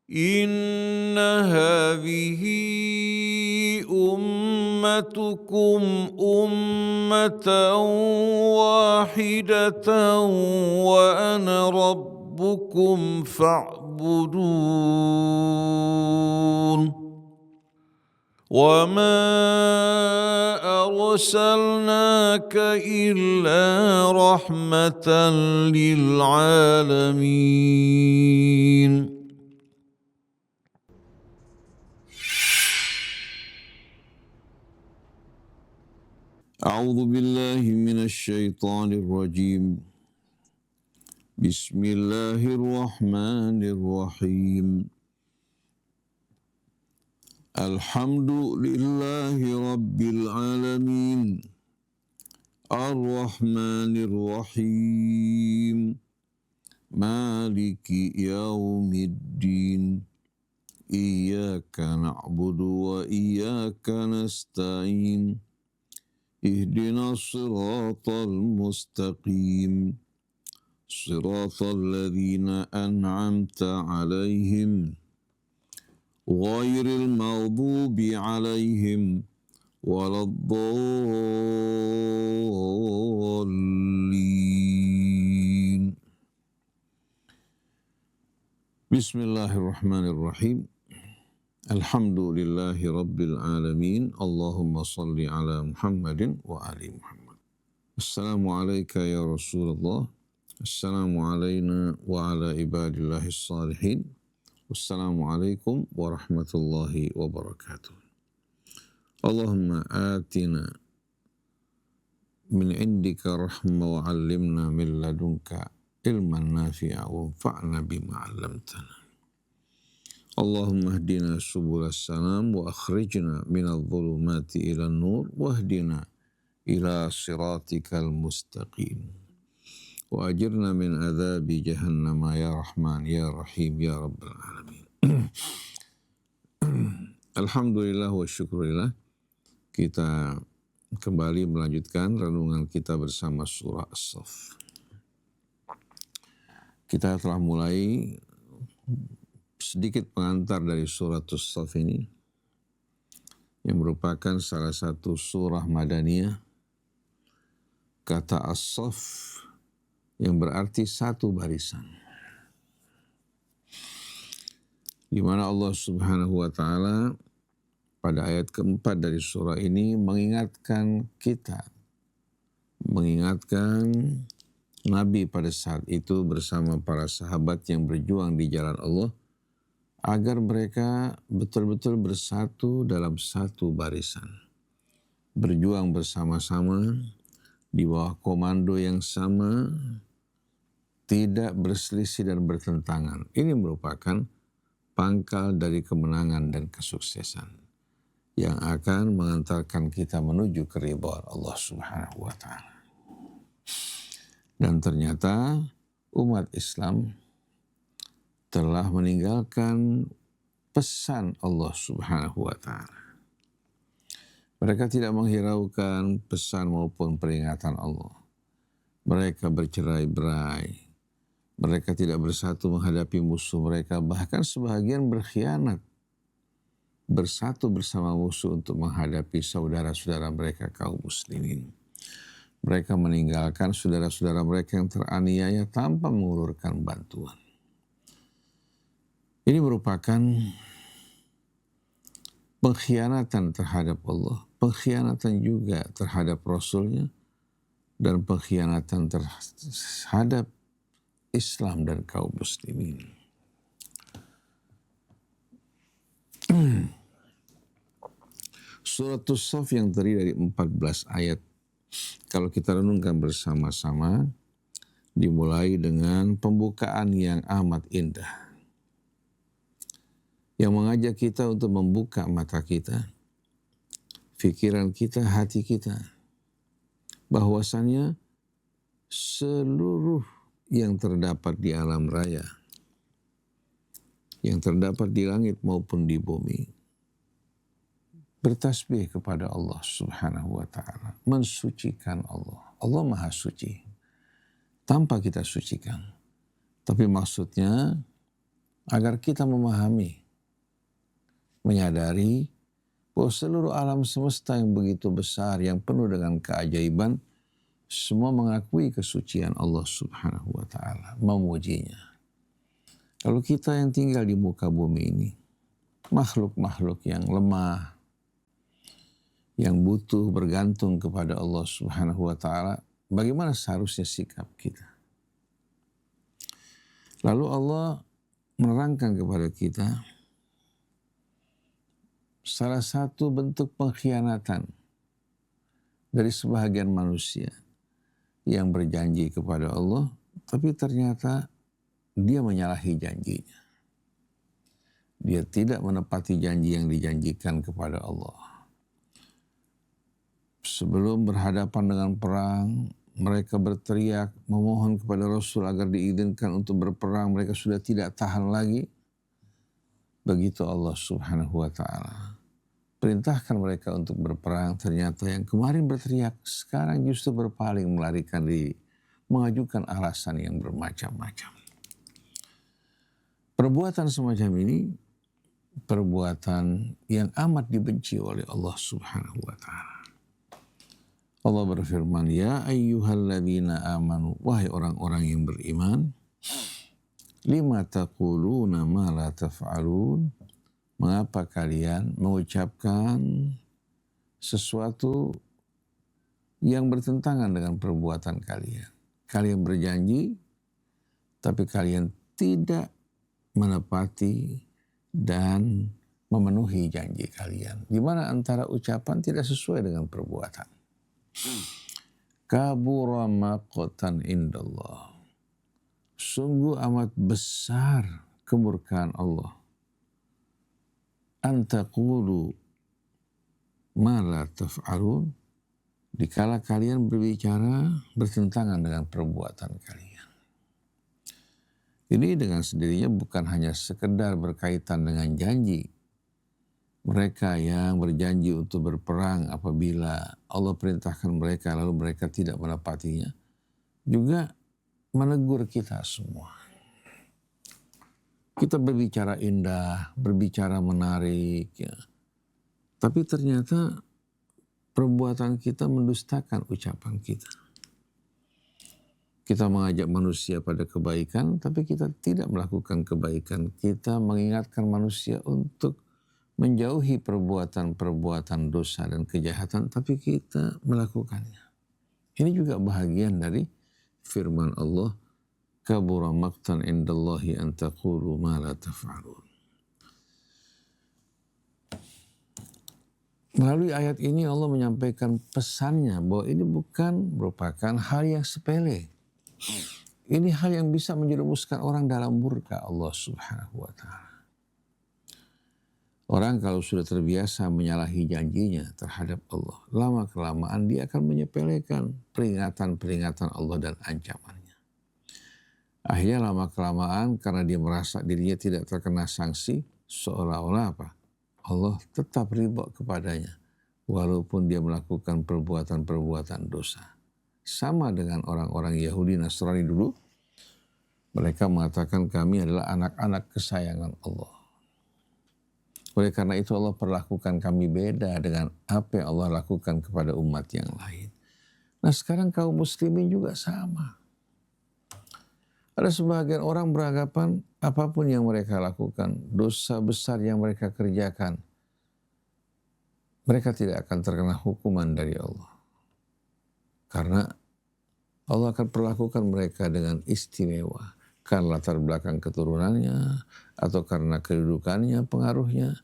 إن هذه أمتكم أمة واحدة وأنا ربكم فاعبدون وما أرسلناك إلا رحمة للعالمين. أعوذ بالله من الشيطان الرجيم. بسم الله الرحمن الرحيم. الحمد لله رب العالمين الرحمن الرحيم مالك يوم الدين إياك نعبد وإياك نستعين اهدنا الصراط المستقيم صراط الذين أنعمت عليهم غير المغضوب عليهم ولا الضالين. Bismillahirrahmanirrahim. Alhamdulillahi Rabbil Alamin. Allahumma salli ala Muhammadin wa ali Muhammad. Assalamualaikum ya Rasulullah. Assalamu alayna wa ala ibadillahis salihin. Wassalamualaikum warahmatullahi wabarakatuh. Allahumma atina min indika rahmah wa allimna min ladunka ilman nafi'a wa anfa'na bima 'allamtana. Allahumma hdina subulas salam wa akhrijna minadh dhulumati ilan nur wahdina ila siratikal mustaqim wa ajirna min adzabi jahannam ya rahman ya rahim ya rabbal alamin. Alhamdulillah wa syukurillah, kita kembali melanjutkan renungan kita bersama surah As-Saff. Kita telah mulai sedikit pengantar dari surah As-Saff ini, yang merupakan salah satu surah Madaniyah. Kata As-Saff yang berarti satu barisan, di mana Allah Subhanahu wa Ta'ala pada ayat keempat dari surah ini mengingatkan kita, mengingatkan Nabi pada saat itu bersama para sahabat yang berjuang di jalan Allah, agar mereka betul-betul bersatu dalam satu barisan, berjuang bersama-sama di bawah komando yang sama, tidak berselisih dan bertentangan. Ini merupakan pangkal dari kemenangan dan kesuksesan yang akan mengantarkan kita menuju keridhaan Allah Subhanahu wa Ta'ala. Dan ternyata umat Islam telah meninggalkan pesan Allah Subhanahu wa Ta'ala. Mereka tidak menghiraukan pesan maupun peringatan Allah. Mereka bercerai-berai. Mereka tidak bersatu menghadapi musuh mereka. Bahkan sebagian berkhianat, bersatu bersama musuh untuk menghadapi saudara-saudara mereka kaum muslimin. Mereka meninggalkan saudara-saudara mereka yang teraniaya tanpa mengulurkan bantuan. Ini merupakan pengkhianatan terhadap Allah, pengkhianatan juga terhadap Rasulnya, dan pengkhianatan terhadap Islam dan kaum muslimin. Surat As-Saff yang terdiri dari 14 ayat, kalau kita renungkan bersama-sama, dimulai dengan pembukaan yang amat indah, yang mengajak kita untuk membuka mata kita, pikiran kita, hati kita, bahwasannya seluruh yang terdapat di alam raya, yang terdapat di langit maupun di bumi, bertasbih kepada Allah Subhanahu wa Ta'ala, mensucikan Allah. Allah Maha Suci, tanpa kita sucikan. Tapi maksudnya agar kita memahami, menyadari bahwa seluruh alam semesta yang begitu besar, yang penuh dengan keajaiban, semua mengakui kesucian Allah Subhanahu wa Ta'ala, memujinya. Kalau kita yang tinggal di muka bumi ini, makhluk-makhluk yang lemah, yang butuh bergantung kepada Allah Subhanahu wa Ta'ala, bagaimana seharusnya sikap kita? Lalu Allah menerangkan kepada kita salah satu bentuk pengkhianatan dari sebahagian manusia yang berjanji kepada Allah, tapi ternyata dia menyalahi janjinya. Dia tidak menepati janji yang dijanjikan kepada Allah. Sebelum berhadapan dengan perang, mereka berteriak memohon kepada Rasul agar diizinkan untuk berperang. Mereka sudah tidak tahan lagi. Begitu Allah Subhanahu wa Ta'ala perintahkan mereka untuk berperang, ternyata yang kemarin berteriak sekarang justru berpaling, melarikan diri, mengajukan alasan yang bermacam-macam. Perbuatan semacam ini perbuatan yang amat dibenci oleh Allah Subhanahu wa Ta'ala. Allah berfirman, ya ayyuhalladzina amanu, wahai orang-orang yang beriman, lima taquluna ma la taf'alun, mengapa kalian mengucapkan sesuatu yang bertentangan dengan perbuatan kalian? Kalian berjanji, tapi kalian tidak menepati dan memenuhi janji kalian. Di mana antara ucapan tidak sesuai dengan perbuatan. Kabura maqtan indallah. Sungguh amat besar kemurkaan Allah. Antaqulu ma la taf'alun, dikala kalian berbicara bertentangan dengan perbuatan kalian. Ini dengan sendirinya bukan hanya sekedar berkaitan dengan janji. Mereka yang berjanji untuk berperang apabila Allah perintahkan mereka lalu mereka tidak menepatinya, juga menegur kita semua. Kita berbicara indah, berbicara menarik, ya. Tapi ternyata perbuatan kita mendustakan ucapan kita. Kita mengajak manusia pada kebaikan, tapi kita tidak melakukan kebaikan. Kita mengingatkan manusia untuk menjauhi perbuatan-perbuatan dosa dan kejahatan, tapi kita melakukannya. Ini juga bahagian dari firman Allah, kabura maqtan indallahi an taqulu ma la taf'alun. Melalui ayat ini Allah menyampaikan pesannya bahwa ini bukan merupakan hal yang sepele. Ini hal yang bisa menjerumuskan orang dalam murka Allah Subhanahu wa Ta'ala. Orang kalau sudah terbiasa menyalahi janjinya terhadap Allah, lama-kelamaan dia akan menyepelekan peringatan-peringatan Allah dan ancamannya. Akhirnya lama-kelamaan karena dia merasa dirinya tidak terkena sanksi, seolah-olah apa? Allah tetap ridha kepadanya, walaupun dia melakukan perbuatan-perbuatan dosa. Sama dengan orang-orang Yahudi Nasrani dulu, mereka mengatakan kami adalah anak-anak kesayangan Allah. Oleh karena itu Allah perlakukan kami beda dengan apa yang Allah lakukan kepada umat yang lain. Nah sekarang kaum muslimin juga sama. Ada sebagian orang beranggapan apapun yang mereka lakukan, dosa besar yang mereka kerjakan, mereka tidak akan terkena hukuman dari Allah. Karena Allah akan perlakukan mereka dengan istimewa. Karena latar belakang keturunannya, atau karena kedudukannya, pengaruhnya.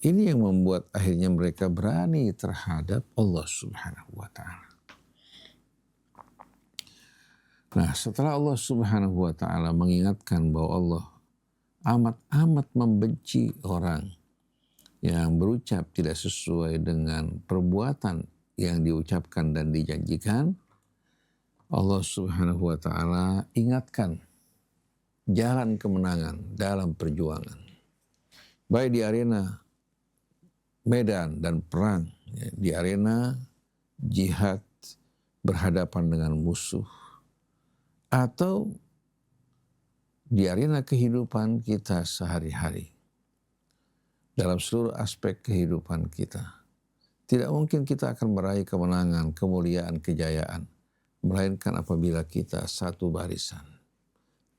Ini yang membuat akhirnya mereka berani terhadap Allah Subhanahu wa Ta'ala. Nah, setelah Allah Subhanahu wa Ta'ala mengingatkan bahwa Allah amat-amat membenci orang yang berucap tidak sesuai dengan perbuatan yang diucapkan dan dijanjikan, Allah Subhanahu wa Ta'ala ingatkan jalan kemenangan dalam perjuangan. Baik di arena medan dan perang, di arena jihad berhadapan dengan musuh, atau di arena kehidupan kita sehari-hari, dalam seluruh aspek kehidupan kita. Tidak mungkin kita akan meraih kemenangan, kemuliaan, kejayaan, melainkan apabila kita satu barisan,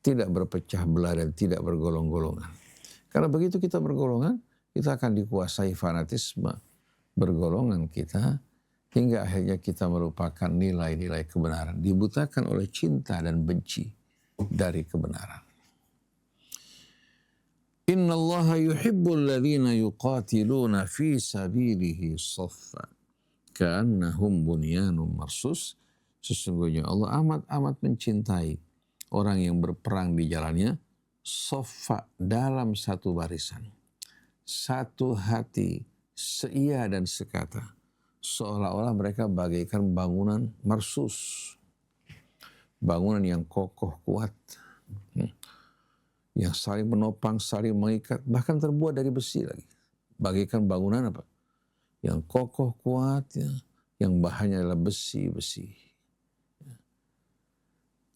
tidak berpecah belah dan tidak bergolong-golongan. Karena begitu kita bergolongan, kita akan dikuasai fanatisme bergolongan kita, hingga akhirnya kita melupakan nilai-nilai kebenaran, dibutakan oleh cinta dan benci dari kebenaran. Inna Allaha yuhibbul ladhina yuqatiluna fi sabilihi saffa ka'annahum bunyanun marsus. Sesungguhnya Allah amat-amat mencintai orang yang berperang di jalannya saffa, dalam satu barisan, satu hati, seia dan sekata, seolah-olah mereka bagaikan bangunan marsus, bangunan yang kokoh kuat, yang saling menopang, saling mengikat, bahkan terbuat dari besi lagi. Bagaikan bangunan apa? Yang kokoh kuat, ya, yang bahannya adalah besi-besi.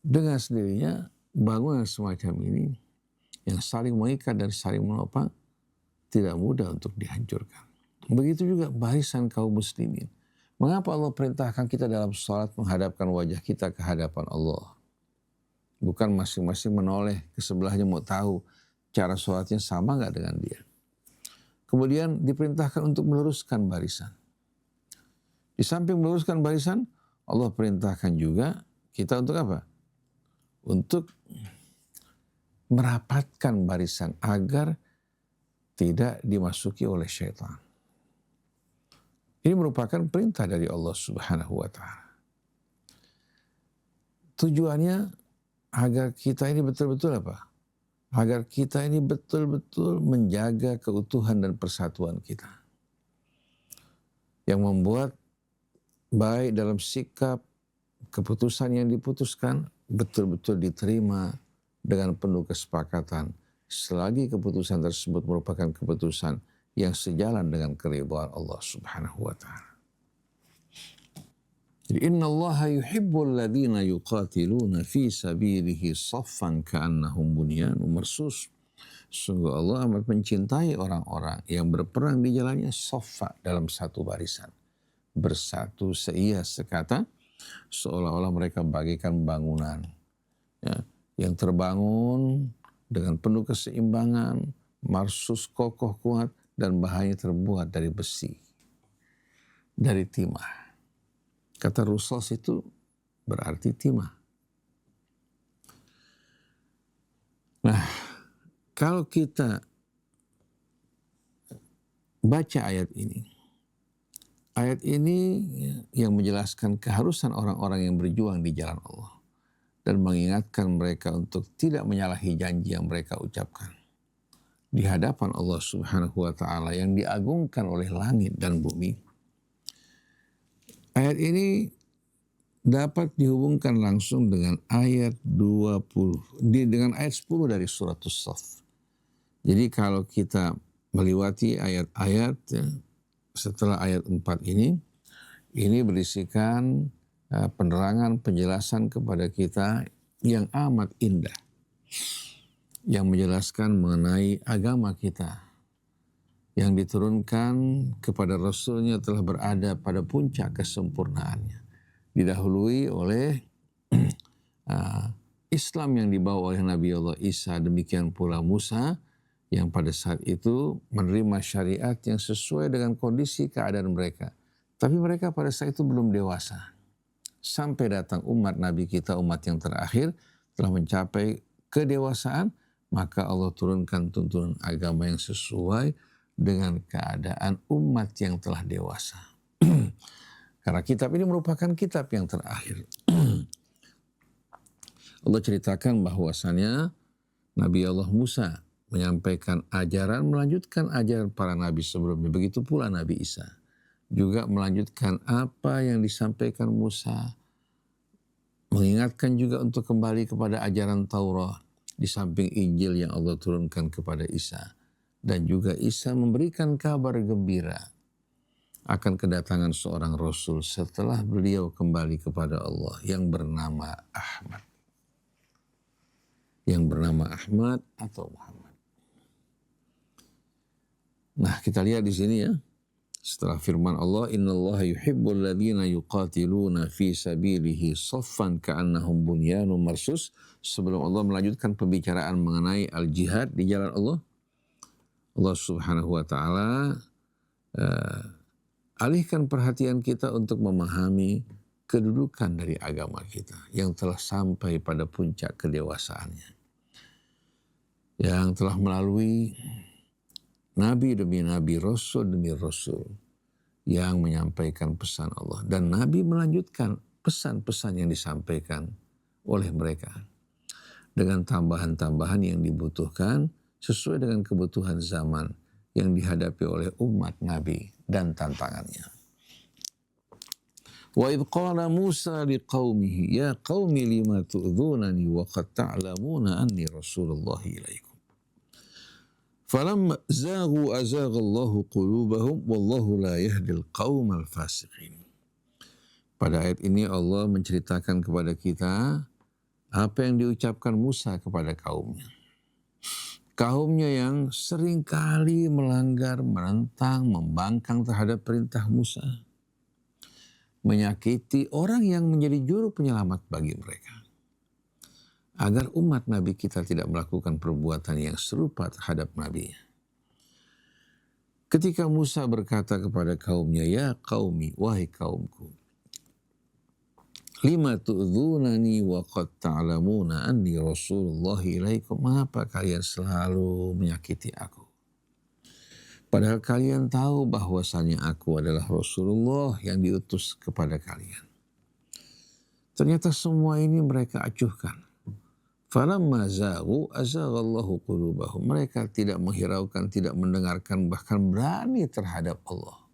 Dengan sendirinya bangunan semacam ini yang saling mengikat dan saling menopang tidak mudah untuk dihancurkan. Begitu juga barisan kaum muslimin. Mengapa Allah perintahkan kita dalam salat menghadapkan wajah kita ke hadapan Allah? Bukan masing-masing menoleh ke sebelahnya mau tahu cara sholatnya sama nggak dengan dia. Kemudian diperintahkan untuk meluruskan barisan. Di samping meluruskan barisan, Allah perintahkan juga kita untuk apa? Untuk merapatkan barisan agar tidak dimasuki oleh syaitan. Ini merupakan perintah dari Allah Subhanahu wa Ta'ala. Tujuannya agar kita ini betul-betul apa? Agar kita ini betul-betul menjaga keutuhan dan persatuan kita. Yang membuat baik dalam sikap, keputusan yang diputuskan betul-betul diterima dengan penuh kesepakatan. Selagi keputusan tersebut merupakan keputusan yang sejalan dengan keridhaan Allah Subhanahu wa Ta'ala. Jadi inna Allaha yuhibbul ladhina yuqatiluna fi sabilihi saffan ka'annahum bunyanun marsus. Sungguh Allah amat mencintai orang-orang yang berperang di jalannya saffa, dalam satu barisan, bersatu seia sekata, seolah-olah mereka bagaikan bangunan, ya, yang terbangun dengan penuh keseimbangan, marsus, kokoh kuat, dan bahannya terbuat dari besi, dari timah. Kata rusos itu berarti timah. Nah, kalau kita baca ayat ini yang menjelaskan keharusan orang-orang yang berjuang di jalan Allah dan mengingatkan mereka untuk tidak menyalahi janji yang mereka ucapkan di hadapan Allah Subhanahu wa Ta'ala yang diagungkan oleh langit dan bumi. Ayat ini dapat dihubungkan langsung dengan ayat 10 dari surat As-Saff. Jadi kalau kita melewati ayat-ayat ya, setelah ayat 4 ini berisikan penerangan, penjelasan kepada kita yang amat indah, yang menjelaskan mengenai agama kita, yang diturunkan kepada Rasulnya telah berada pada puncak kesempurnaannya. Didahului oleh Islam yang dibawa oleh Nabi Allah Isa, demikian pula Musa yang pada saat itu menerima syariat yang sesuai dengan kondisi keadaan mereka. Tapi mereka pada saat itu belum dewasa. Sampai datang umat Nabi kita, umat yang terakhir, telah mencapai kedewasaan, maka Allah turunkan tuntunan agama yang sesuai dengan keadaan umat yang telah dewasa. Karena kitab ini merupakan kitab yang terakhir. Allah ceritakan bahwasannya Nabi Allah Musa menyampaikan ajaran, melanjutkan ajaran para nabi sebelumnya. Begitu pula Nabi Isa juga melanjutkan apa yang disampaikan Musa. Mengingatkan juga untuk kembali kepada ajaran Taurat di samping Injil yang Allah turunkan kepada Isa. Dan juga Isa memberikan kabar gembira akan kedatangan seorang Rasul setelah beliau kembali kepada Allah yang bernama Ahmad. yang bernama Ahmad atau Muhammad. Nah, kita lihat di sini ya. Setelah firman Allah, innallaha yuhibbul ladzina yuqatiluna fi sabilihi saffan ka'annahum bunyanun marsus. Sebelum Allah melanjutkan pembicaraan mengenai al-jihad di jalan Allah, Allah Subhanahu wa taala alihkan perhatian kita untuk memahami kedudukan dari agama kita yang telah sampai pada puncak kedewasaannya, yang telah melalui nabi demi nabi, rasul demi rasul yang menyampaikan pesan Allah. Dan nabi melanjutkan pesan-pesan yang disampaikan oleh mereka dengan tambahan-tambahan yang dibutuhkan sesuai dengan kebutuhan zaman yang dihadapi oleh umat nabi dan tantangannya. Wa idh qala Musa liqaumihi ya qaumi lima tu'dzunani wa qad ta'lamuna anni Rasulullah ilaikum. Falamma zaghu azaghallahu qulubahum wallahu la yahdil qaumal fasiqin. Pada ayat ini Allah menceritakan kepada kita apa yang diucapkan Musa kepada kaumnya. Kaumnya yang seringkali melanggar, menentang, membangkang terhadap perintah Musa. Menyakiti orang yang menjadi juru penyelamat bagi mereka. Agar umat Nabi kita tidak melakukan perbuatan yang serupa terhadap Nabi. Ketika Musa berkata kepada kaumnya, ya qaumi, wahai kaumku, lima tu'dzunani wa qad ta'lamuna anni Rasulullah ilaikum. Mengapa kalian selalu menyakiti aku? Padahal kalian tahu bahwasanya aku adalah Rasulullah yang diutus kepada kalian. Ternyata semua ini mereka acuhkan. Falamma zaghu azaghallahu qulubahum. Mereka tidak menghiraukan, tidak mendengarkan, bahkan berani terhadap Allah.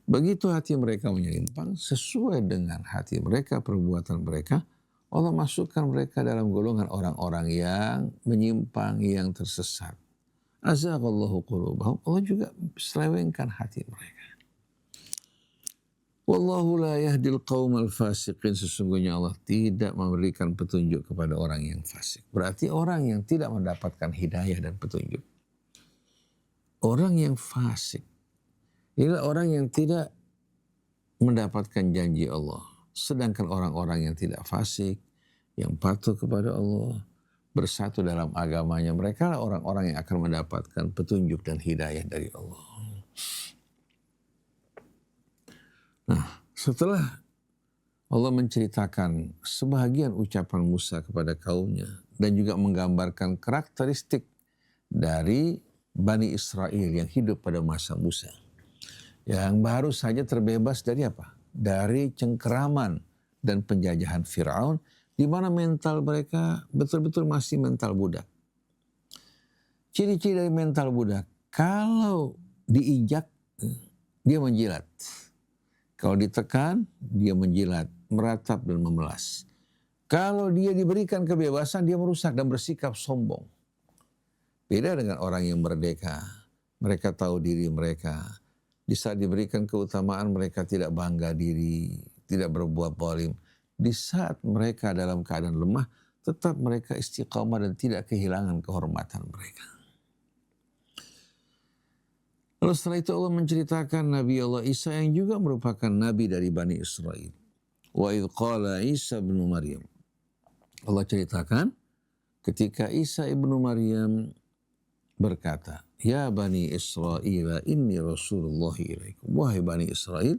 Begitu hati mereka menyimpang, sesuai dengan hati mereka, perbuatan mereka, Allah masukkan mereka dalam golongan orang-orang yang menyimpang, yang tersesat. Azaghallahu qulubahum. Allah juga selewengkan hati mereka. Wallahu la yahdil qaumal fasiqin. Sesungguhnya Allah tidak memberikan petunjuk kepada orang yang fasik. Berarti orang yang tidak mendapatkan hidayah dan petunjuk. Orang yang fasik inilah orang yang tidak mendapatkan janji Allah. Sedangkan orang-orang yang tidak fasik, yang patuh kepada Allah, bersatu dalam agamanya, mereka lah orang-orang yang akan mendapatkan petunjuk dan hidayah dari Allah. Nah, setelah Allah menceritakan sebahagian ucapan Musa kepada kaumnya dan juga menggambarkan karakteristik dari Bani Israel yang hidup pada masa Musa, yang baru saja terbebas dari apa? Dari cengkeraman dan penjajahan Fir'aun, di mana mental mereka betul-betul masih mental budak. Ciri-ciri dari mental budak, kalau diinjak, dia menjilat. Kalau ditekan, dia menjilat, meratap dan memelas. Kalau dia diberikan kebebasan, dia merusak dan bersikap sombong. Beda dengan orang yang merdeka. Mereka tahu diri mereka. Di saat diberikan keutamaan, mereka tidak bangga diri, tidak berbuat zalim. Di saat mereka dalam keadaan lemah, tetap mereka istiqamah dan tidak kehilangan kehormatan mereka. Lalu setelah itu Allah menceritakan Nabi Allah Isa yang juga merupakan Nabi dari Bani Israel. Wa idh qala Isa ibn Maryam. Allah ceritakan ketika Isa ibnu Maryam berkata, ya Bani Israel, inni Rasulullah ilaikum. Wahai Bani Israel,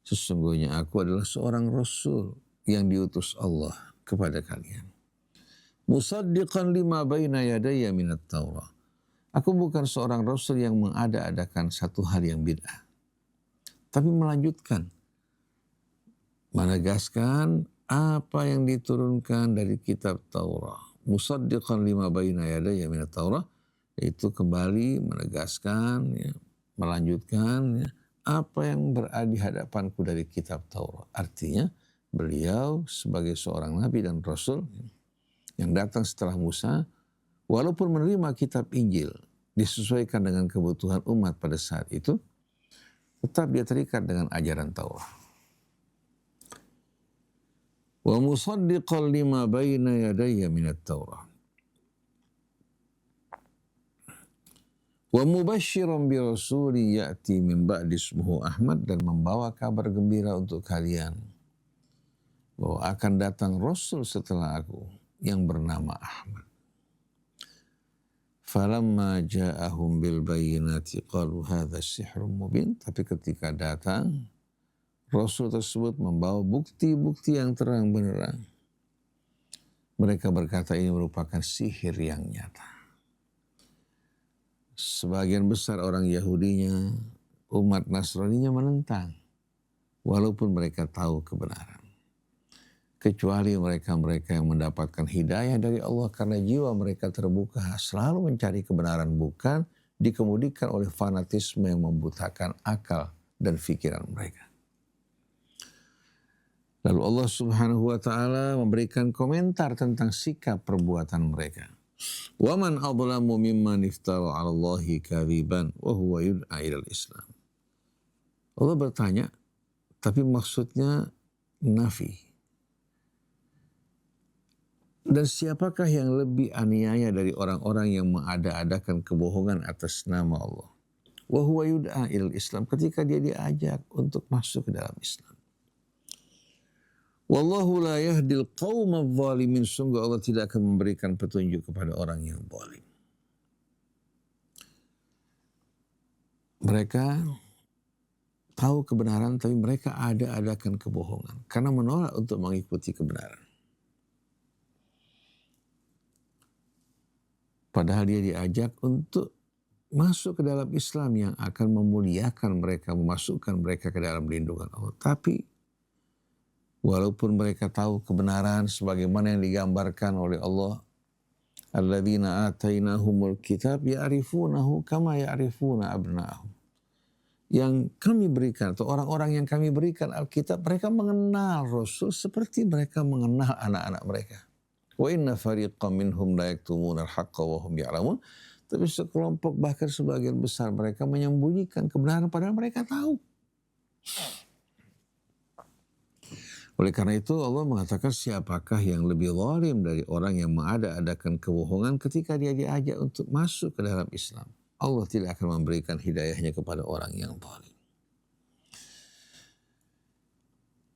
sesungguhnya aku adalah seorang Rasul yang diutus Allah kepada kalian. Musaddiqan lima baina yadayya minat Taurah. Aku bukan seorang Rasul yang mengada-adakan satu hal yang bid'ah. Tapi melanjutkan, menegaskan apa yang diturunkan dari kitab Taurat. Musaddiqan lima baina yadayya minat Taurah. Itu kembali menegaskan, ya, melanjutkan ya, apa yang berada di hadapanku dari kitab Taurat. Artinya beliau sebagai seorang Nabi dan Rasul yang datang setelah Musa, walaupun menerima kitab Injil disesuaikan dengan kebutuhan umat pada saat itu, tetap dia terikat dengan ajaran Taurat. Wa musaddiqan lima baina yadayya minat Taurah. Wa mubasysyiran bi rasuli ya'ti min ba'di ismuhu Ahmad, dan membawa kabar gembira untuk kalian bahwa akan datang rasul setelah aku yang bernama Ahmad. Falamma ja'ahum bil bayyinati qalu hadza sihrun mubin. Tapi ketika datang rasul tersebut membawa bukti-bukti yang terang benderang, mereka berkata ini merupakan sihir yang nyata. Sebagian besar orang Yahudinya, umat Nasraninya menentang, walaupun mereka tahu kebenaran. Kecuali mereka-mereka yang mendapatkan hidayah dari Allah karena jiwa mereka terbuka, selalu mencari kebenaran, bukan dikemudikan oleh fanatisme yang membutakan akal dan pikiran mereka. Lalu Allah Subhanahu wa ta'ala memberikan komentar tentang sikap perbuatan mereka. Wa man adlamu mimman iftara 'ala Allahi kadziban wa huwa yud'a ilal Islam. Allah bertanya, tapi maksudnya nafi. Dan siapakah yang lebih aniaya dari orang-orang yang mengada-adakan kebohongan atas nama Allah? Wa huwa yud'a ilal Islam, ketika dia diajak untuk masuk ke dalam Islam. Wallahu la yahdil qaumadz zalimin, sungguh Allah tidak akan memberikan petunjuk kepada orang yang zalim. Mereka tahu kebenaran tapi mereka ada-adakan kebohongan karena menolak untuk mengikuti kebenaran. Padahal dia diajak untuk masuk ke dalam Islam yang akan memuliakan mereka, memasukkan mereka ke dalam lindungan Allah. Tapi walaupun mereka tahu kebenaran sebagaimana yang digambarkan oleh Allah, alladzina atainahumul kitab ya'rifunahu kama ya'rifuna abna'ahum. Yang kami berikan, atau orang-orang yang kami berikan Alkitab, mereka mengenal Rasul seperti mereka mengenal anak-anak mereka. Wa inna fariqam minhum la yaktumuna al-haqqa wa hum ya'lamun. Tapi sekelompok, bahkan sebagian besar mereka menyembunyikan kebenaran padahal mereka tahu. Oleh karena itu Allah mengatakan siapakah yang lebih zalim dari orang yang mengada-adakan kebohongan ketika dia diajak untuk masuk ke dalam Islam. Allah tidak akan memberikan hidayahnya kepada orang yang zalim.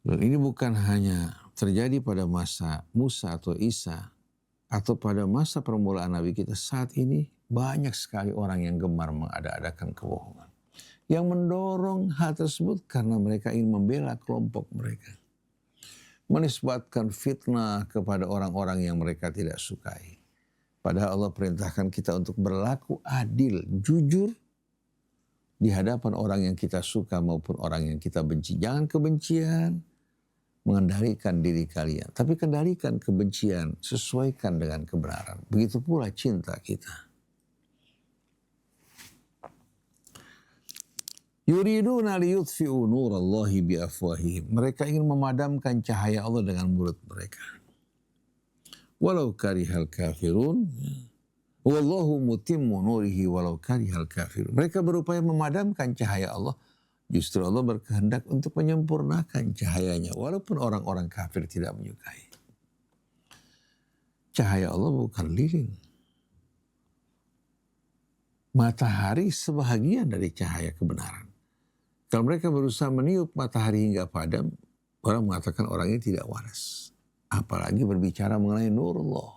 Dan ini bukan hanya terjadi pada masa Musa atau Isa atau pada masa permulaan Nabi kita. Saat ini banyak sekali orang yang gemar mengada-adakan kebohongan, yang mendorong hal tersebut karena mereka ingin membela kelompok mereka, menisbatkan fitnah kepada orang-orang yang mereka tidak sukai. Padahal Allah perintahkan kita untuk berlaku adil, jujur di hadapan orang yang kita suka maupun orang yang kita benci. Jangan kebencian mengendalikan diri kalian, tapi kendalikan kebencian, sesuaikan dengan kebenaran. Begitu pula cinta kita. Yuriduna liyutfi'u nurallahi biafwahihim. Mereka ingin memadamkan cahaya Allah dengan mulut mereka. Walau karihal kafirun. Wallahu mutimmu nurihi walau karihal kafirun. Mereka berupaya memadamkan cahaya Allah. Justru Allah berkehendak untuk menyempurnakan cahayanya. Walaupun orang-orang kafir tidak menyukai. Cahaya Allah bukan lilin. Matahari sebahagian dari cahaya kebenaran. Kalau mereka berusaha meniup matahari hingga padam, orang mengatakan orang ini tidak waras. Apalagi berbicara mengenai nurullah.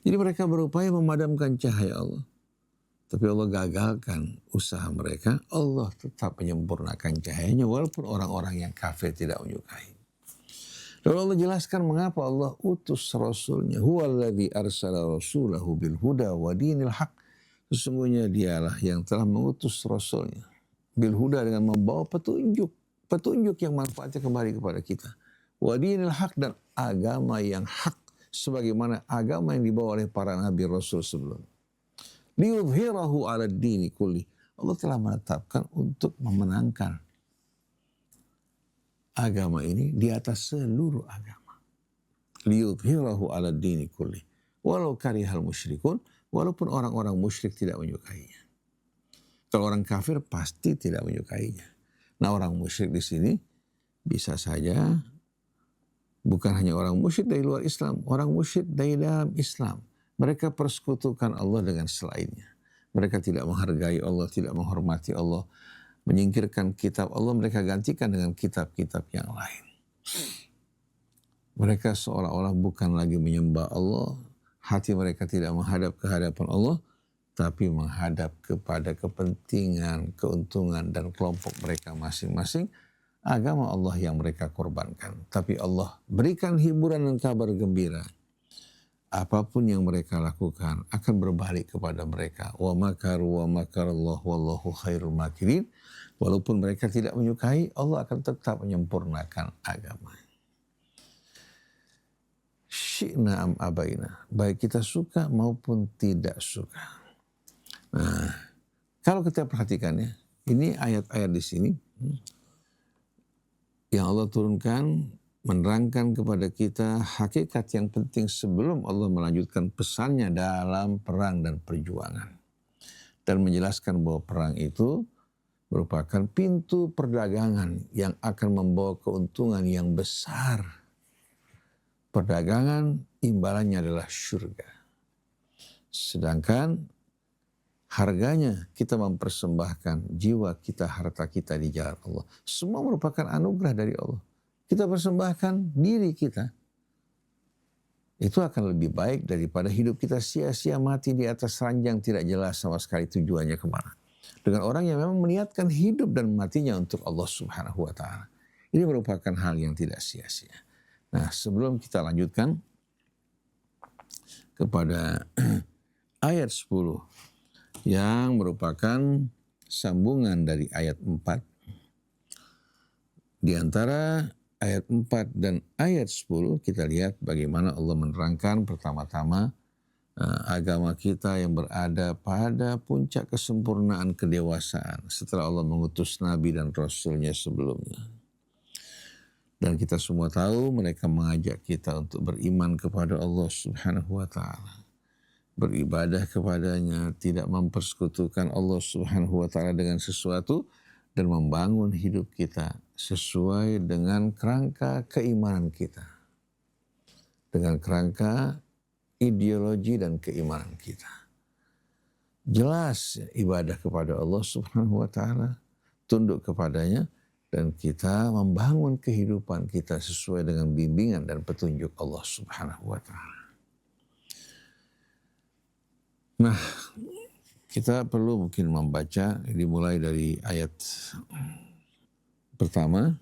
Jadi mereka berupaya memadamkan cahaya Allah. Tapi Allah gagalkan usaha mereka. Allah tetap menyempurnakan cahayanya walaupun orang-orang yang kafir tidak menyukai. Lalu Allah jelaskan mengapa Allah utus Rasulnya. Huwallazi arsala rasulahu bil huda wa dinil haq. Sesungguhnya dialah yang telah mengutus Rasulnya bil huda, dengan membawa petunjuk yang manfaatnya kembali kepada kita. Wa dinil haq, dan agama yang hak sebagaimana agama yang dibawa oleh para nabi rasul sebelum. Liyudhhirahu 'ala ad-dini kulli. Allah telah menetapkan untuk memenangkan agama ini di atas seluruh agama. Liyudhhirahu 'ala ad-dini kulli walau karihal musyrikun. Walaupun orang-orang musyrik tidak menyukainya. Kalau orang kafir pasti tidak menyukainya. Nah, orang musyrik di sini Bisa saja bukan hanya orang musyrik dari luar Islam, orang musyrik dari dalam Islam. Mereka persekutukan Allah dengan selainnya. Mereka tidak menghargai Allah, tidak menghormati Allah, menyingkirkan kitab Allah, mereka gantikan dengan kitab-kitab yang lain. Mereka seolah-olah bukan lagi menyembah Allah, hati mereka tidak menghadap ke hadapan Allah, tapi menghadap kepada kepentingan, keuntungan, dan kelompok mereka masing-masing, agama Allah yang mereka korbankan. Tapi Allah berikan hiburan dan kabar gembira. Apapun yang mereka lakukan akan berbalik kepada mereka. Wa makaru wa makarallahu wallahu khairul makirin. Walaupun mereka tidak menyukai, Allah akan tetap menyempurnakan agama. Syi'na am abaina. Baik kita suka maupun tidak suka. Nah, kalau kita perhatikan ya, ini ayat-ayat di sini yang Allah turunkan menerangkan kepada kita hakikat yang penting sebelum Allah melanjutkan pesannya dalam perang dan perjuangan. Dan menjelaskan bahwa perang itu merupakan pintu perdagangan yang akan membawa keuntungan yang besar. Perdagangan imbalannya adalah surga. Sedangkan harganya kita mempersembahkan jiwa kita, harta kita di jalan Allah. Semua merupakan anugerah dari Allah. Kita persembahkan diri kita. Itu akan lebih baik daripada hidup kita sia-sia mati di atas ranjang tidak jelas sama sekali tujuannya kemana. Dengan orang yang memang meniatkan hidup dan matinya untuk Allah Subhanahu wa ta'ala. Ini merupakan hal yang tidak sia-sia. Nah, sebelum kita lanjutkan kepada ayat 10 yang merupakan sambungan dari ayat 4. Di antara ayat 4 dan ayat 10 kita lihat bagaimana Allah menerangkan pertama-tama agama kita yang berada pada puncak kesempurnaan kedewasaan setelah Allah mengutus Nabi dan Rasulnya sebelumnya. Dan kita semua tahu mereka mengajak kita untuk beriman kepada Allah Subhanahu wa ta'ala. Beribadah kepadanya, tidak mempersekutukan Allah Subhanahu wa ta'ala dengan sesuatu, dan membangun hidup kita sesuai dengan kerangka keimanan kita. Dengan kerangka ideologi dan keimanan kita. Jelas ibadah kepada Allah Subhanahu wa ta'ala, tunduk kepadanya, dan kita membangun kehidupan kita sesuai dengan bimbingan dan petunjuk Allah Subhanahu wa ta'ala. Nah, kita perlu mungkin membaca, dimulai dari ayat pertama.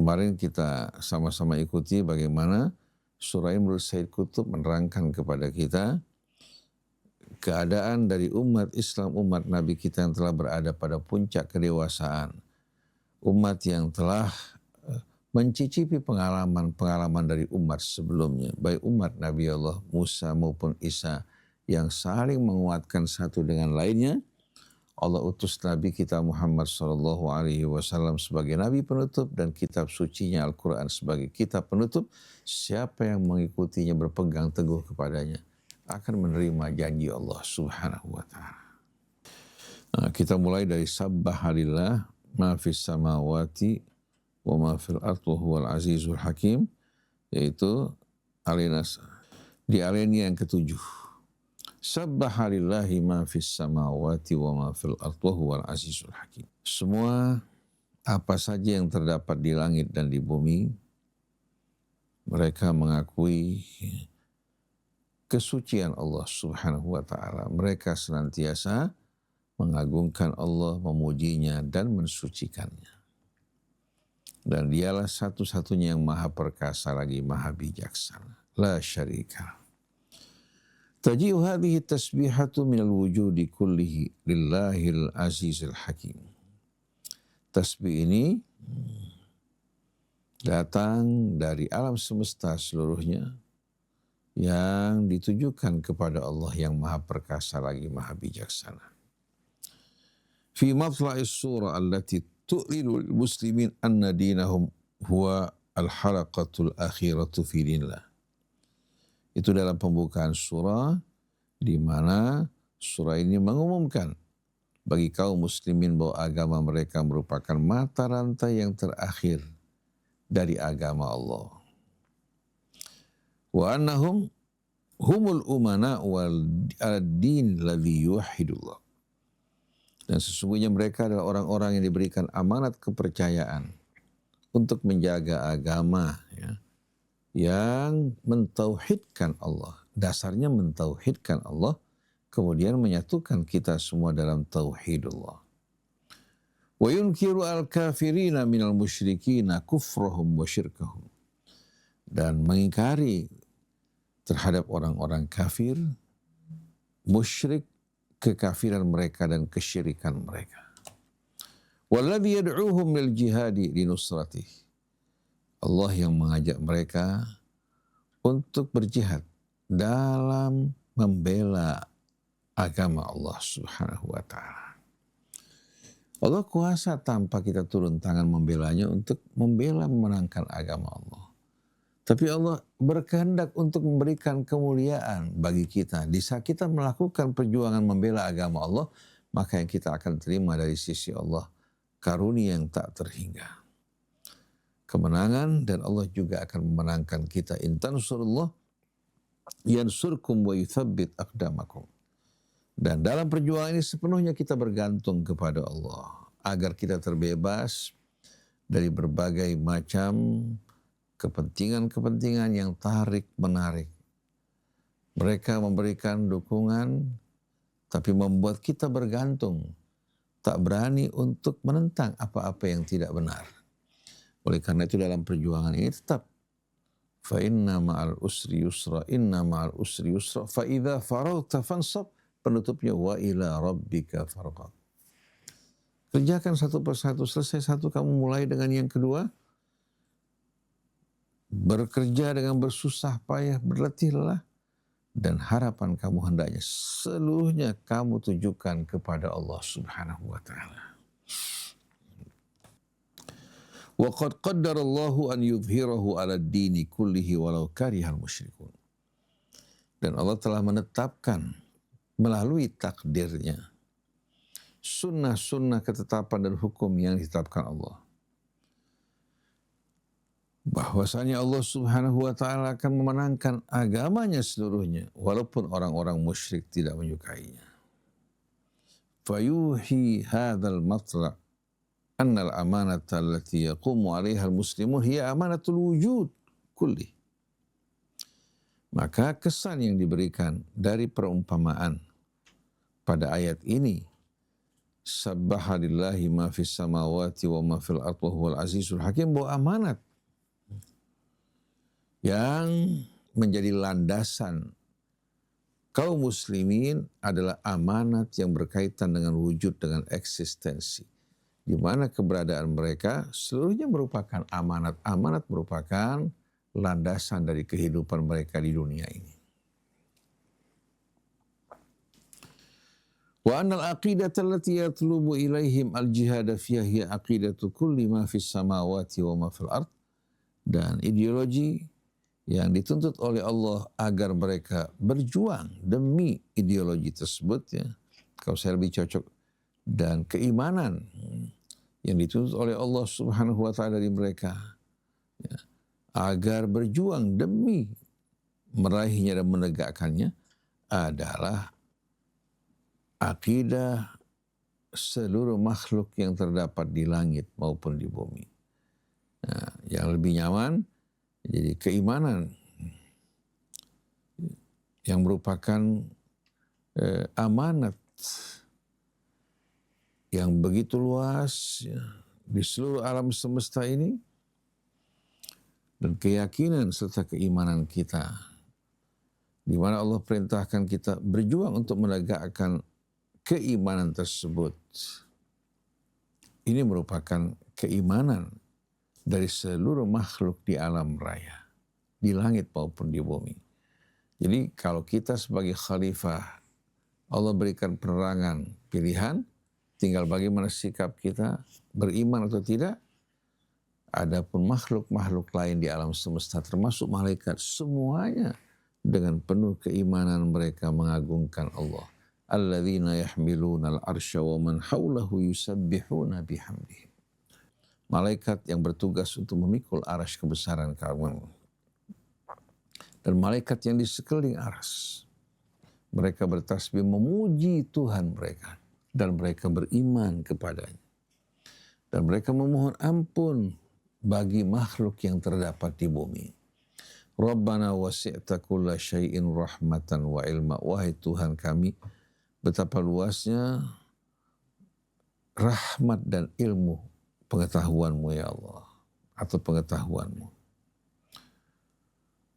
Kemarin kita sama-sama ikuti bagaimana surah ini menurut Said Qutb menerangkan kepada kita keadaan dari umat Islam, umat Nabi kita yang telah berada pada puncak kedewasaan. Umat yang telah mencicipi pengalaman-pengalaman dari umat sebelumnya, baik umat Nabi Allah Musa maupun Isa, yang saling menguatkan satu dengan lainnya. Allah utus Nabi kita Muhammad SAW sebagai Nabi penutup dan kitab sucinya Al-Quran sebagai kitab penutup. Siapa yang mengikutinya berpegang teguh kepadanya akan menerima janji Allah Subhanahu wa ta'ala. Nah, kita mulai dari Sabbahalillah ma fis samawati wa ma fil ardh wa huwal azizul hakim, yaitu di alinea yang ketujuh. Sabbahalillahi ma fis samawati wa ma fil ardh wa huwal azizul hakim. Semua apa saja yang terdapat di langit dan di bumi, mereka mengakui kesucian Allah Subhanahu wa ta'ala. Mereka senantiasa mengagungkan Allah, memujinya dan mensucikannya. Dan dialah satu-satunya yang maha perkasa lagi maha bijaksana. La syarika. Taji'u hadhihi tasbihatu minal wujudi kullihi lillahil azizil hakim. Tasbih ini datang dari alam semesta seluruhnya yang ditujukan kepada Allah yang maha perkasa lagi maha bijaksana. Fi matla'is surah allati tu'lilu muslimin anna dinahum huwa al-halaqatul akhiratu fi dinillah. Itu dalam pembukaan surah di mana surah ini mengumumkan bagi kaum muslimin bahwa agama mereka merupakan mata rantai yang terakhir dari agama Allah. Wa annahum humul umana wal ad-din ladzi yuwahhidullah. Dan sesungguhnya mereka adalah orang-orang yang diberikan amanat kepercayaan untuk menjaga agama, ya, yang mentauhidkan Allah. Dasarnya mentauhidkan Allah, kemudian menyatukan kita semua dalam tauhidullah. Wa yunkiru al-kafirina minal musyrikina kufrahum wa syirkahum. Dan mengingkari terhadap orang-orang kafir, musyrik, kekafiran mereka dan kesyirikan mereka. Walladzi yad'uuhum lil jihadi linusratih. Allah yang mengajak mereka untuk berjihad dalam membela agama Allah Subhanahu wa taala. Allah kuasa tanpa kita turun tangan membelanya untuk membela memenangkan agama Allah. Tapi Allah berkehendak untuk memberikan kemuliaan bagi kita. Di saat kita melakukan perjuangan membela agama Allah, maka yang kita akan terima dari sisi Allah karunia yang tak terhingga. Kemenangan, dan Allah juga akan memenangkan kita. In tansurullah yansurkum wa yuthabbit aqdamakum. Dan dalam perjuangan ini sepenuhnya kita bergantung kepada Allah agar kita terbebas dari berbagai macam kepentingan-kepentingan yang tarik-menarik. Mereka memberikan dukungan, tapi membuat kita bergantung, tak berani untuk menentang apa-apa yang tidak benar. Oleh karena itu dalam perjuangan ini tetap, fa inna ma'al usri yusra, inna ma'al usri yusra, fa idza faraghta fansab, penutupnya wa ila rabbika farghab. Kerjakan satu persatu, selesai satu kamu mulai dengan yang kedua. Bekerja dengan bersusah payah, berletih lelah, dan harapan kamu hendaknya seluruhnya kamu tujukan kepada Allah Subhanahu wa taala. Wa qad qaddarallahu an yudhhirahu 'ala ad-dini kullihi walau karihal musyrikun. Dan Allah telah menetapkan melalui takdirnya sunnah-sunnah ketetapan dan hukum yang ditetapkan Allah, bahwasanya Allah Subhanahu wa taala akan memenangkan agamanya seluruhnya walaupun orang-orang musyrik tidak menyukainya. Fayuhi hadzal matla' anna al-amanata allati yaqumu 'alaiha al-muslimun hiya amanatul wujud kulli. Maka kesan yang diberikan dari perumpamaan pada ayat ini, sabbaha lillahi ma fis samawati wa ma fil ardi wa huwal azizul hakim, bahwa amanat yang menjadi landasan kaum muslimin adalah amanat yang berkaitan dengan wujud, dengan eksistensi, di mana keberadaan mereka seluruhnya merupakan amanat. Amanat merupakan landasan dari kehidupan mereka di dunia ini. Wa annal aqidata allati yatlubu ilaihim al-jihada fiha hiya aqidatu kulli ma fis samawati wa ma fil ard. Dan ideologi yang dituntut oleh Allah agar mereka berjuang demi ideologi tersebut, ya, kalau saya lebih cocok, dan keimanan yang dituntut oleh Allah Subhanahu wa taala dari mereka, ya, agar berjuang demi meraihnya dan menegakkannya, adalah akidah seluruh makhluk yang terdapat di langit maupun di bumi. Nah, yang lebih nyaman, jadi keimanan yang merupakan amanat yang begitu luas, ya, di seluruh alam semesta ini, dan keyakinan serta keimanan kita, di mana Allah perintahkan kita berjuang untuk menegakkan keimanan tersebut. Ini merupakan keimanan dari seluruh makhluk di alam raya, di langit maupun di bumi. Jadi kalau kita sebagai khalifah, Allah berikan penerangan pilihan, tinggal bagaimana sikap kita, beriman atau tidak. Adapun makhluk-makhluk lain di alam semesta, termasuk malaikat, semuanya dengan penuh keimanan mereka mengagungkan Allah alladzina yahmiluna al-arsya wa man haulahu yusabbihuna bihamdihi. Malaikat yang bertugas untuk memikul arsy kebesaran kamu dan malaikat yang di sekeliling arsy. Mereka bertasbih memuji Tuhan mereka dan mereka beriman kepadanya. Dan mereka memohon ampun bagi makhluk yang terdapat di bumi. Rabbana wasi'ta kulla syai'in rahmatan wa ilma. Wahai Tuhan kami, betapa luasnya rahmat dan ilmu pengetahuan-Mu ya Allah, atau pengetahuan-Mu.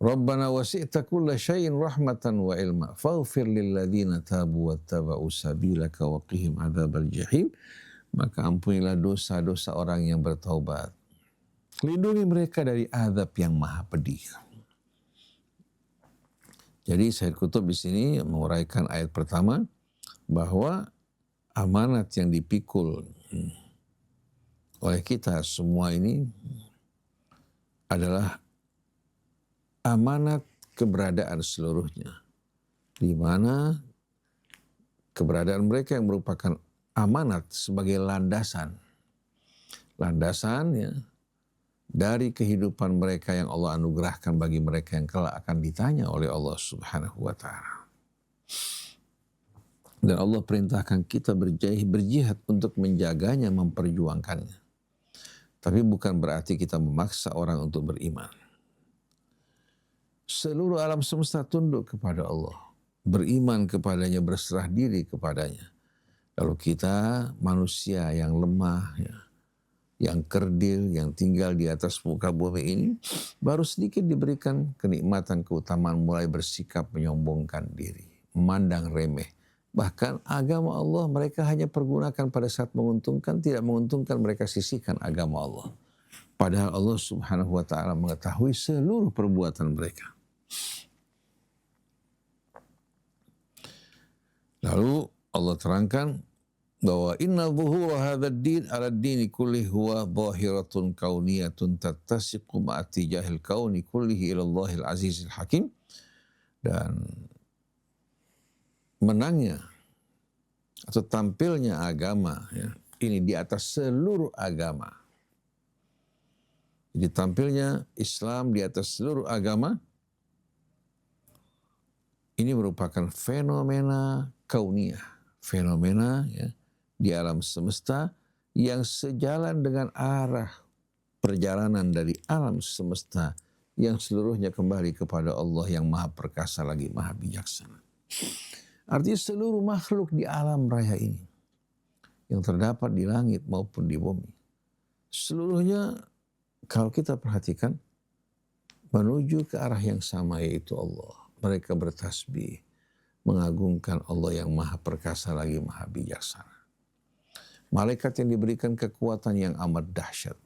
Rabbana wasi'ta kulla syai'in rahmatan wa ilma faghfir lilladzina tabu wattaba'u sabilaka wa qihim adzabal jahim. Maka ampunilah dosa-dosa orang yang bertaubat. Lindungi mereka dari azab yang maha pedih. Jadi Sayyid Qutb di sini menguraikan ayat pertama bahwa amanat yang dipikul oleh kita semua ini adalah amanat keberadaan seluruhnya, di mana keberadaan mereka yang merupakan amanat sebagai landasan ya, dari kehidupan mereka yang Allah anugerahkan bagi mereka yang kelak akan ditanya oleh Allah Subhanahu wa Ta'ala. Dan Allah perintahkan kita berjihad untuk menjaganya, memperjuangkannya. Tapi bukan berarti kita memaksa orang untuk beriman. Seluruh alam semesta tunduk kepada Allah, beriman kepadanya, berserah diri kepadanya. Lalu kita manusia yang lemah, ya, yang kerdil, yang tinggal di atas muka bumi ini, baru sedikit diberikan kenikmatan, keutamaan, mulai bersikap menyombongkan diri, memandang remeh. Bahkan agama Allah mereka hanya pergunakan pada saat menguntungkan, tidak menguntungkan mereka sisihkan agama Allah. Padahal Allah Subhanahu wa Ta'ala mengetahui seluruh perbuatan mereka. Lalu Allah terangkan bahwa inna zuhura hadzal din ala dini kulli huwa zahiratun kauniyatun tattasiqu ma'atijahil kauni kullihi ila Allahil azizil hakim. Dan menangnya atau tampilnya agama ya, ini di atas seluruh agama. Jadi tampilnya Islam di atas seluruh agama ini merupakan fenomena kauniyah, fenomena ya, di alam semesta yang sejalan dengan arah perjalanan dari alam semesta yang seluruhnya kembali kepada Allah yang maha perkasa lagi maha bijaksana. Artinya seluruh makhluk di alam raya ini yang terdapat di langit maupun di bumi, seluruhnya kalau kita perhatikan menuju ke arah yang sama, yaitu Allah. Mereka bertasbih, mengagungkan Allah yang maha perkasa lagi maha bijaksana. Malaikat yang diberikan kekuatan yang amat dahsyat.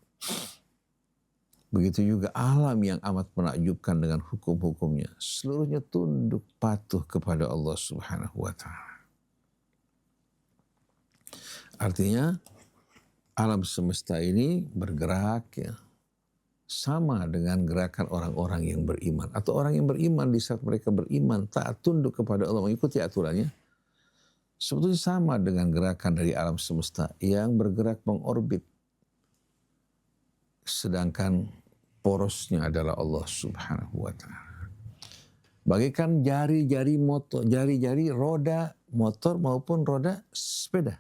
Begitu juga alam yang amat menakjubkan dengan hukum-hukumnya. Seluruhnya tunduk patuh kepada Allah Subhanahu wa Ta'ala. Artinya alam semesta ini bergerak ya, sama dengan gerakan orang-orang yang beriman. Atau orang yang beriman di saat mereka beriman, taat tunduk kepada Allah, mengikuti aturannya. Sebetulnya sama dengan gerakan dari alam semesta yang bergerak mengorbit. Sedangkan porosnya adalah Allah Subhanahu wa Ta'ala. Bagaikan jari-jari motor, jari-jari roda motor maupun roda sepeda.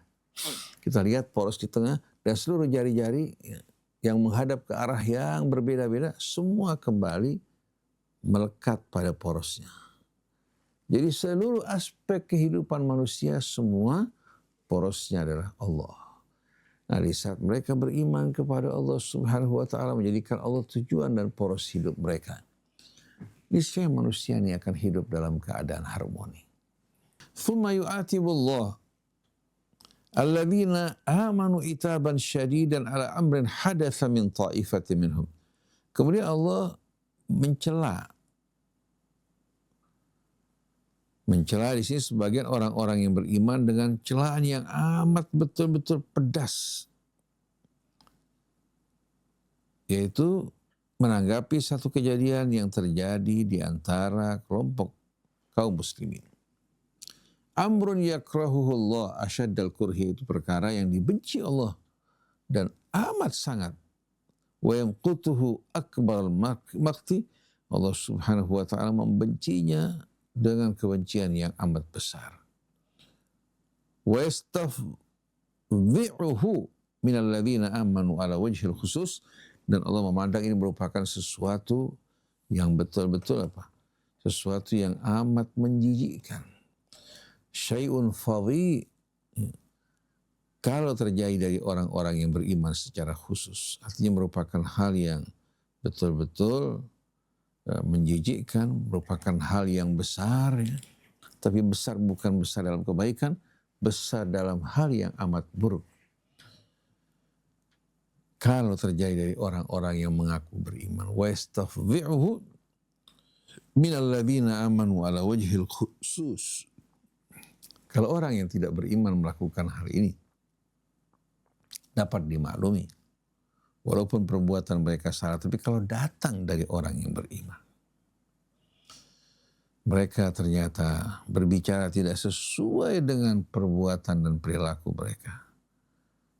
Kita lihat poros di tengah dan seluruh jari-jari yang menghadap ke arah yang berbeda-beda, semua kembali melekat pada porosnya. Jadi seluruh aspek kehidupan manusia semua porosnya adalah Allah. Nah, di saat mereka beriman kepada Allah Subhanahu wa Ta'ala, menjadikan Allah tujuan dan poros hidup mereka, niscaya manusia ini akan hidup dalam keadaan harmoni. Thumma yu'atibullah alladzina amanu itaban syadidan ala amrin hadatsa min ta'ifatin minhum. Kemudian Allah mencela di sini sebagian orang-orang yang beriman dengan celaan yang amat betul-betul pedas, yaitu menanggapi satu kejadian yang terjadi di antara kelompok kaum muslimin. Amrun yakrahuhullah asyaddal kurhi, itu perkara yang dibenci Allah dan amat sangat. Wa yamqutuhu akbaral makti, Allah subhanahu wa ta'ala membencinya dengan kebencian yang amat besar. Wa yastafzi'uhu minal ladzina amanu ala wajhil khusus, dan Allah memandang ini merupakan sesuatu yang betul-betul apa? Sesuatu yang amat menjijikkan. Syai'un fadhi, kalau terjadi dari orang-orang yang beriman secara khusus, artinya merupakan hal yang betul-betul menjijikkan, merupakan hal yang besar, ya. Tapi besar bukan besar dalam kebaikan, besar dalam hal yang amat buruk. Kalau terjadi dari orang-orang yang mengaku beriman, wa yastafzi'uhu minal ladzina amanu ala wajhil khusus. Kalau orang yang tidak beriman melakukan hal ini, dapat dimaklumi. Walaupun perbuatan mereka salah, tapi kalau datang dari orang yang beriman, mereka ternyata berbicara tidak sesuai dengan perbuatan dan perilaku mereka.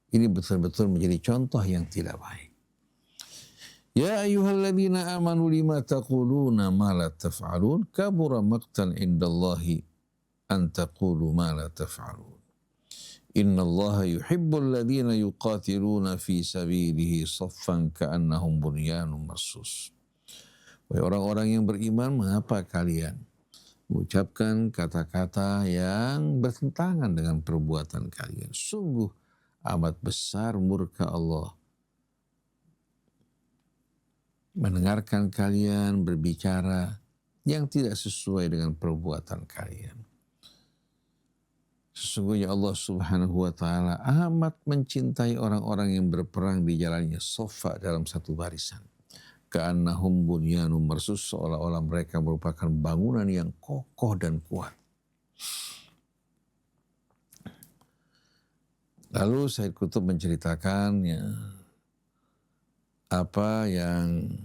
Ini betul-betul menjadi contoh yang tidak baik. Ya ayyuhalladzina amanu lima taquluna ma la taf'alun, kabura maqtan indallahi an taqulu ma la taf'alun. Innallaha yuhibbul ladzina yuqatiluna fi sabilihi saffan ka'annahum bunyanun marsus. Wahai orang-orang yang beriman, mengapa kalian mengucapkan kata-kata yang bertentangan dengan perbuatan kalian? Sungguh amat besar murka Allah mendengarkan kalian berbicara yang tidak sesuai dengan perbuatan kalian. Sesungguhnya Allah subhanahu wa ta'ala amat mencintai orang-orang yang berperang di jalannya sofa dalam satu barisan. Ka'annahum bunyanun marsus, seolah-olah mereka merupakan bangunan yang kokoh dan kuat. Lalu Said Qutb menceritakan ya, apa yang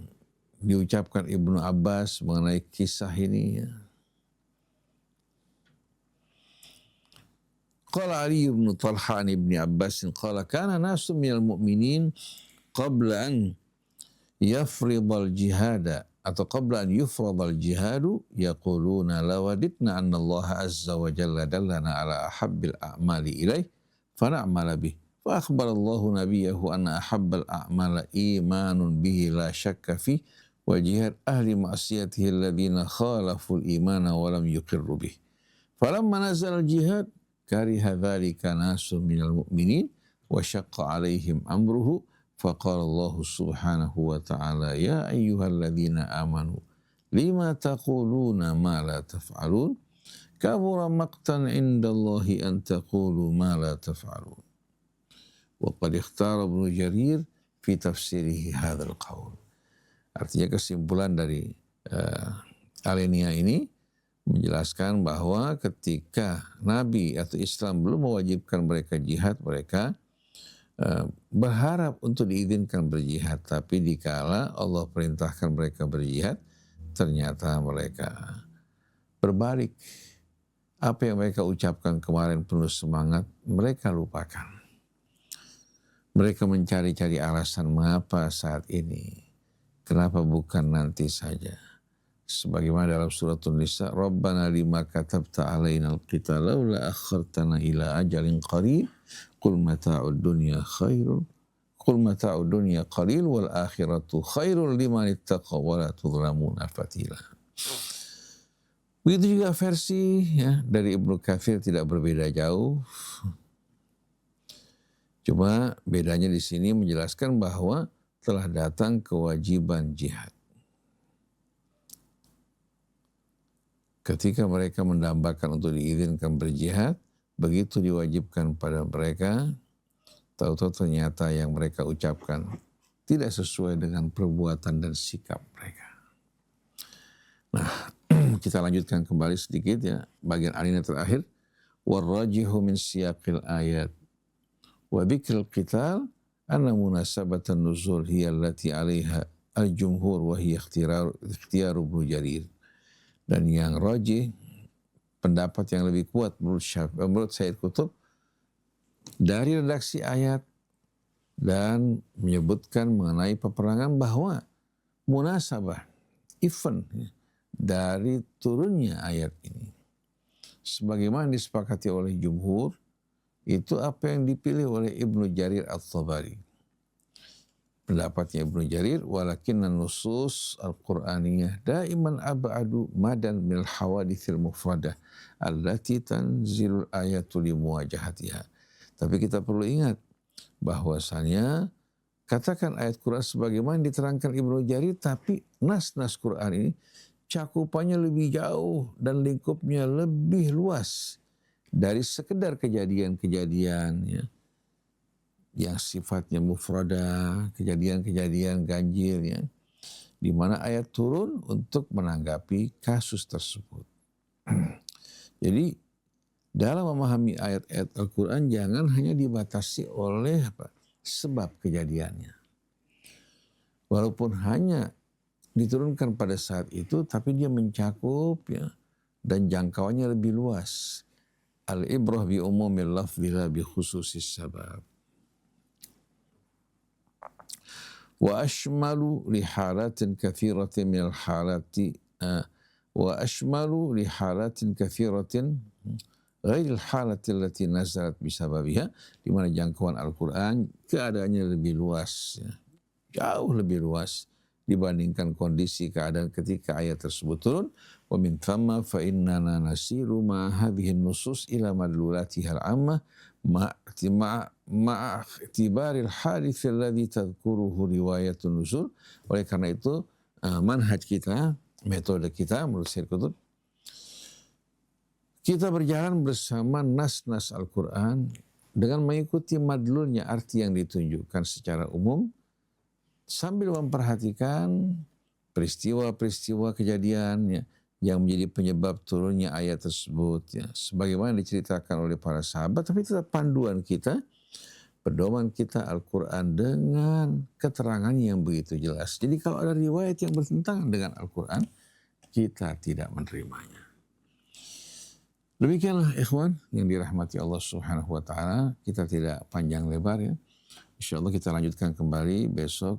diucapkan Ibnu Abbas mengenai kisah ini. Ya. Qala Ali ibn Talha an Ibni Abbas qala kana nasu minal mu'minin qabla an yafridal jihada atau qabla an yufradal jihadu yaquluna lawaditna anna Allah azza wa jalla dallana ala ahabbil a'mali ilaih fana'mala bih. Fa akhbara Allahu nabiyahu anna ahabbal a'mala imanun bihi la syakka fi wa jihad ahli ma'siyatihi alladhina khalaful imana wa lam yuqirru bih. Falamma nazal jihad kariha dzalika nasu minal mu'minin wa syaqqa 'alaihim amruhu faqala Allah subhanahu wa ta'ala ya ayyuhalladzina amanu lima taquluna ma la taf'alun kabura maqtan 'indallahi an taqulu ma la taf'alun. Wa qad ikhtara Ibnu Jarir fi tafsirihi hadzal qaul. Artinya kesimpulan dari alinea ini menjelaskan bahwa ketika Nabi atau Islam belum mewajibkan mereka jihad, mereka berharap untuk diizinkan berjihad. Tapi dikala Allah perintahkan mereka berjihad, ternyata mereka berbalik. Apa yang mereka ucapkan kemarin penuh semangat, mereka lupakan. Mereka mencari-cari alasan mengapa saat ini, kenapa bukan nanti saja. Sebagaimana dalam surat An-Nisa, Rabbana lima katabta alaina al-qital laula akhartana ila ajalin qarib qul mata'ud dunya khairun qul mata'ud dunya qalil wal akhiratu khairun liman ittaqa wa la tudlamuna fatila. Begitu juga versi ya, dari Ibnu Katsir tidak berbeda jauh. Cuma bedanya di sini menjelaskan bahwa telah datang kewajiban jihad. Ketika mereka mendambakan untuk diizinkan berjihad, begitu diwajibkan pada mereka, tahu-tahu ternyata yang mereka ucapkan tidak sesuai dengan perbuatan dan sikap mereka. Nah, kita lanjutkan kembali sedikit ya, bagian alinea terakhir. Warrajihu min siyaqil ayat wa dzikril qital anna munasabatan nuzul hiya allati 'alaiha al-jumhur wa hiya ikhtiyar Ibnu Jarir. Dan yang rajih pendapat yang lebih kuat menurut Sayyid Qutb dari redaksi ayat dan menyebutkan mengenai peperangan bahwa munasabah event dari turunnya ayat ini sebagaimana disepakati oleh jumhur itu apa yang dipilih oleh Ibnu Jarir At-Tabari. Pendapatnya Ibnu Jarir, walakinna nusus al-Qur'aniyah daiman ab'adu madan minal hawadithil mufradah allati tanzilul ayatu li muwajahatiha. Tapi kita perlu ingat bahwasanya katakan ayat Quran sebagaimana diterangkan Ibnu Jarir, tapi nas-nas Quran ini cakupannya lebih jauh dan lingkupnya lebih luas dari sekedar kejadian-kejadian ya, yang sifatnya mufradah, kejadian-kejadian ganjil ya, di mana ayat turun untuk menanggapi kasus tersebut. Jadi dalam memahami ayat-ayat Al-Quran jangan hanya dibatasi oleh sebab kejadiannya. Walaupun hanya diturunkan pada saat itu, tapi dia mencakup ya, dan jangkauannya lebih luas. Al-ibrah bi umumil lafzi la bi khususis sabab. Wa ashmalu li halatin katsiratin min al-halati wa ashmalu li halatin katsiratin ghairil halati allati nazalat bisababiha, di mana jangkauan Al-Qur'an keadaannya lebih luas ya, jauh lebih luas dibandingkan kondisi keadaan ketika ayat tersebut turun. Wa min thamma fa innana nasiru ma hadhihi nusus ila madlulatiha al-ammah ma'a i'tibaril hadits alladhi tadhkuruhu riwayatun nuzul. Oleh karena itu manhaj kita, metode kita menurut Sayyid Qutb, kita berjalan bersama nas-nas Al-Quran dengan mengikuti madlulnya, arti yang ditunjukkan secara umum, sambil memperhatikan peristiwa-peristiwa kejadian ya, yang menjadi penyebab turunnya ayat tersebut ya, sebagaimana diceritakan oleh para sahabat. Tapi tetap panduan kita, pedoman kita Al-Quran dengan keterangan yang begitu jelas. Jadi kalau ada riwayat yang bertentangan dengan Al-Quran, kita tidak menerimanya. Demikianlah ikhwan yang dirahmati Allah Subhanahu wa taala, kita tidak panjang lebar ya. Insyaallah kita lanjutkan kembali besok.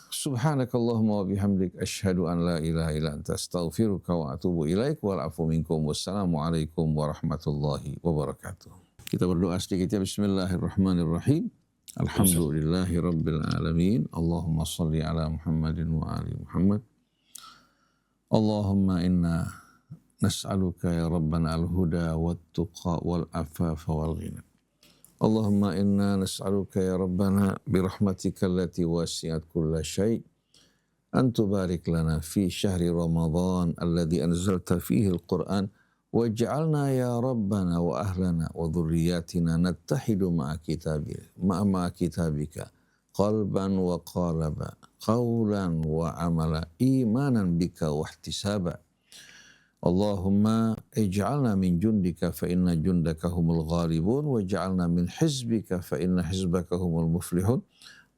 Subhanakallahumma wa bihamdik asyhadu an la ilaha illa anta astaghfiruka wa atubu ilaik wal afu minkum. Wassalamu alaikum warahmatullahi wabarakatuh. Kita berdoa sedikit ya. Bismillahirrahmanirrahim. Alhamdulillahi rabbil alamin. Allahumma salli ala Muhammadin wa ali Muhammad. Allahumma inna nas'aluka ya Rabbana al-huda wat-tuqa wal-afafa wal-ghina. Allahumma inna nas'aluka ya Rabbana birahmatika allati wasi'at kulla syai' an tubarik lana fi syahri Ramadan alladhi anzalta fihi al-Qur'an waj'alna ya Rabbana wa ahlana wa dhurriyyatina nattahidu ma'a kitabika qalban wa qalaba qawlan wa amala imanan bika wa ihtisaba. Allahumma ij'alna min jundika fa inna jundaka humul ghalibun waj'alna min hizbika fa inna hizbaka humul muflihun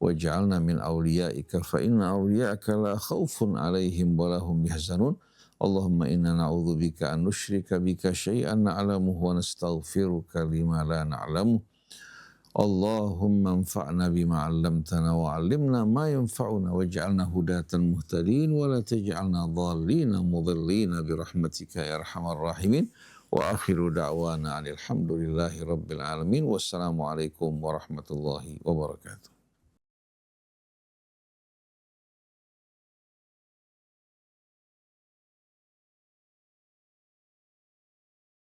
waj'alna min awliyaika fa inna awliyaka la khawfun alaihim wa lahum yahzanun. Allahumma inna na'udzubika an nusyrika bika syai'an na'lamuhu wa nastaghfiruka lima la na'lamuh. Allahumma anfa'na bima 'allamtana wa 'allimna ma yanfa'una waj'alna hudatan muhtadin wa la taj'alna dhallina mudhillina birahmatika ya arhamar rahimin. Wa akhiru da'wana alhamdulillahi rabbil alamin. Wassalamu alaikum warahmatullahi wabarakatuh.